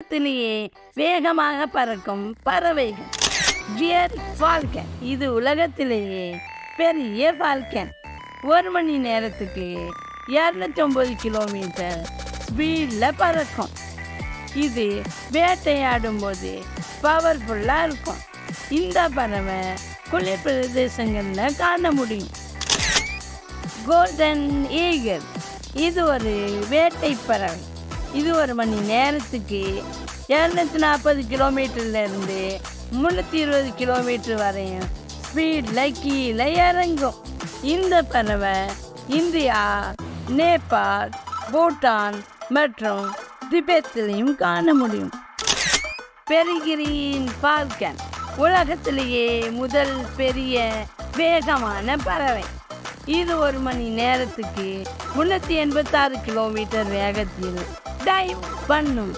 உலகத்திலேயே வேகமாக பறக்கும் பறவைகள். கியர் ஃபால்கன் இது உலகத்திலேயே பெரிய ஃபால்கன். 1 மணி நேரத்துக்கு 209 கிலோமீட்டர் ஸ்பீடில் பறக்கும். இது வேட்டையாடும் போது பவர்ஃபுல்லாக இருக்கும். இந்த பறவை குளிர் பிரதேசங்களில் காண முடியும். கோல்டன் ஈகிள் இது ஒரு வேட்டை பறவை. இது 1 மணி நேரத்துக்கு 240 கிலோமீட்டர்லேருந்து 320 கிலோமீட்டர் வரையும் ஸ்பீடில் கீழே இறங்கும். இந்த பறவை இந்தியா, நேபாள், பூட்டான் மற்றும் திபெத்திலையும் காண முடியும். பெரிகிரீன் ஃபால்கன் உலகத்திலேயே முதல் பெரிய வேகமான பறவை. இது 1 மணி நேரத்துக்கு 386 கிலோமீட்டர் வேகத்தில் டைவ் பண்ணும்.